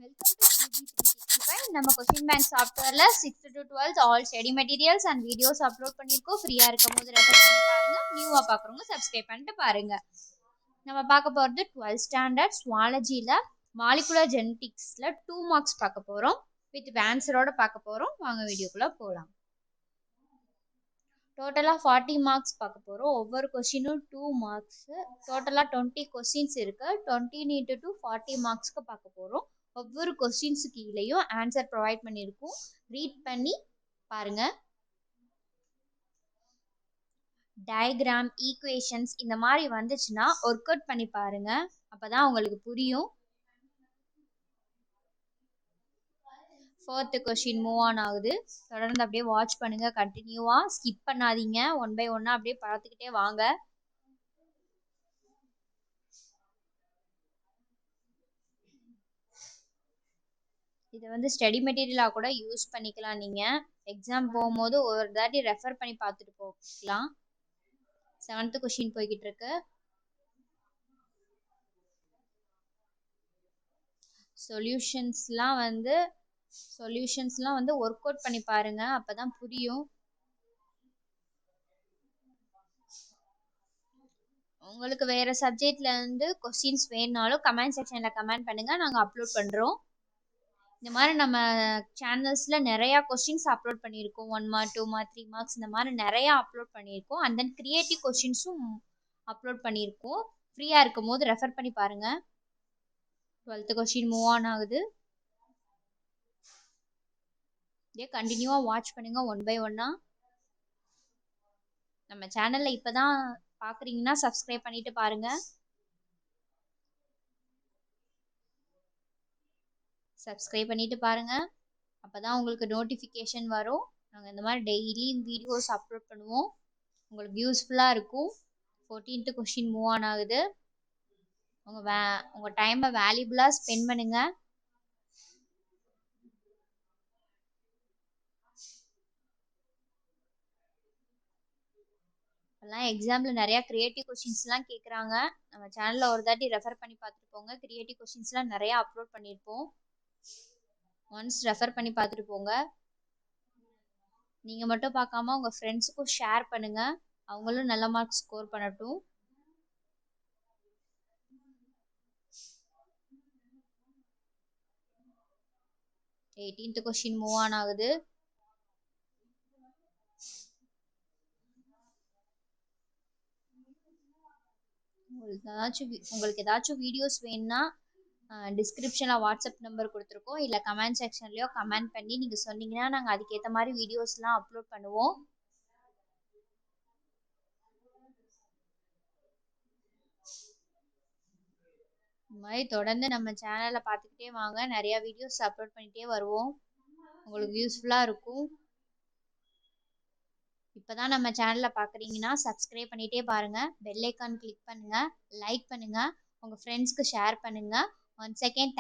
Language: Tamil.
Welcome to CB365. நம்ம கொஸ்டின் பேங்க் சாஃப்ட்வேர்ல 6th to 12th all study materials and videos upload பண்ணியிருக்கோம். ஃப்ரீயா இருக்கும் போது ரெஃபர் பண்ணி பாருங்க. நியூவா பார்க்குறவங்க சப்ஸ்கிரைப் பண்ணிட்டு பாருங்க. நம்ம பார்க்க போகிறது 12th ஸ்டாண்டர்ட் சுவாலஜியில் மாலிகுலர் ஜெனடிக்ஸில் 2 மார்க்ஸ் பார்க்க போகிறோம். வித் ஆன்சரோட பார்க்க போகிறோம். வாங்க வீடியோக்குள்ளே போகலாம். டோட்டலாக 40 மார்க்ஸ் பார்க்க போகிறோம். ஒவ்வொரு கொஸ்டினும் 2 மார்க்ஸு. டோட்டலாக 20 கொஸ்டின்ஸ் இருக்குது. 20 into 2 40 மார்க்ஸ்க்கு பார்க்க போகிறோம். ஒவ்வொரு கொஸ்டின்ஸு கீழேயும் ஆன்சர் ப்ரொவைட் பண்ணியிருக்கோம். ரீட் பண்ணி பாருங்கள். டயக்ராம், ஈக்குவேஷன்ஸ் இந்த மாதிரி வந்துச்சுன்னா ஒர்க் அவுட் பண்ணி பாருங்கள். அப்போ தான் உங்களுக்கு புரியும். 4th கொஸ்டின் மூவ் ஆன் ஆகுது. தொடர்ந்து அப்படியே வாட்ச் பண்ணுங்கள். கண்டினியூவாக ஸ்கிப் பண்ணாதீங்க. 1 by 1 அப்படியே பார்த்துக்கிட்டே வாங்க. இதை ஸ்டடி மெட்டீரியலாக கூட யூஸ் பண்ணிக்கலாம். நீங்கள் எக்ஸாம் போகும்போது ஒரு தாட்டி ரெஃபர் பண்ணி பார்த்துட்டு போகலாம். 7th கொஸ்டின் போய்கிட்டு இருக்கு. சொல்யூஷன்ஸ்லாம் ஒர்க் அவுட் பண்ணி பாருங்க. அப்பதான் புரியும். உங்களுக்கு வேற சப்ஜெக்ட்ல இருந்து கொஸ்டின்ஸ் வேணுனாலும் கமெண்ட் செக்ஷன்ல கமெண்ட் பண்ணுங்க. நாங்க அப்லோட் பண்றோம். இந்த மாதிரி நம்ம சேனல்ஸ்ல நிறைய கொஸ்டின்ஸ் அப்லோட் பண்ணியிருக்கோம். 1 மார்க் 2 மார்க் 3 மார்க்ஸ் இந்த மாதிரி நிறைய அப்லோட் பண்ணியிருக்கோம். அண்ட் தென் கிரியேட்டிவ் கொஸ்டின்ஸும் அப்லோட் பண்ணியிருக்கோம். ஃப்ரீயா இருக்கும் போது ரெஃபர் பண்ணி பாருங்க. 12th கொஸ்டின் மூவ் ஆன் ஆகுது. இதே கண்டினியூவா வாட்ச் பண்ணுங்க 1 by 1. நம்ம சேனல்ல இப்பதான் பாக்குறீங்கன்னா சப்ஸ்கிரைப் பண்ணிட்டு பாருங்க. சப்ஸ்கிரைப் பண்ணிட்டு பாருங்க. அப்பதான் உங்களுக்கு நோட்டிஃபிகேஷன் வரும். நாங்கள் இந்த மாதிரி டெய்லி வீடியோஸ் அப்லோட் பண்ணுவோம். உங்களுக்கு யூஸ்ஃபுல்லாக இருக்கும். 14th கொஸ்டின் மூவ் ஆன் ஆகுது. உங்கள் டைமை வேல்யூபுளாக ஸ்பெண்ட் பண்ணுங்க. இப்போல்லாம் எக்ஸாமில் நிறையா கிரியேட்டிவ் கொஸ்டின்ஸ்லாம் கேட்குறாங்க. நம்ம சேனலில் ஒரு தாட்டி ரெஃபர் பண்ணி பார்த்துட்டு போங்க. கிரியேட்டிவ் கொஸ்டின்ஸ்லாம் நிறையா அப்லோட் பண்ணியிருப்போம். ஒன்ஸ் ரெஃபர் பண்ணி பார்த்துட்டு போங்க. நீங்கள் மட்டும் பார்க்காம உங்கள் ஃப்ரெண்ட்ஸுக்கும் ஷேர் பண்ணுங்கள். அவங்களும் நல்ல மார்க் ஸ்கோர் பண்ணட்டும். எயிட்டீன்த் கொஸ்டின் மூவ் ஆன் ஆகுது. உங்களுக்கு ஏதாச்சும் வீடியோஸ் வேணும்னா டிஸ்கிரிப்ஷனில் வாட்ஸ்அப் நம்பர் கொடுத்துருக்கோம். இல்லை கமெண்ட் செக்ஷன்லையோ கமெண்ட் பண்ணி நீங்கள் சொன்னீங்கன்னா நாங்கள் அதுக்கேற்ற மாதிரி வீடியோஸ்லாம் அப்லோட் பண்ணுவோம். இந்த மாதிரி தொடர்ந்து நம்ம சேனலை பார்த்துக்கிட்டே வாங்க. நிறையா வீடியோஸ் அப்லோட் பண்ணிகிட்டே வருவோம். உங்களுக்கு யூஸ்ஃபுல்லாக இருக்கும். இப்போ தான் நம்ம சேனலில் பார்க்குறீங்கன்னா சப்ஸ்கிரைப் பண்ணிகிட்டே பாருங்கள். பெல் ஐக்கான் கிளிக் பண்ணுங்கள். லைக் பண்ணுங்கள். உங்கள் ஃப்ரெண்ட்ஸ்க்கு ஷேர் பண்ணுங்கள். Once again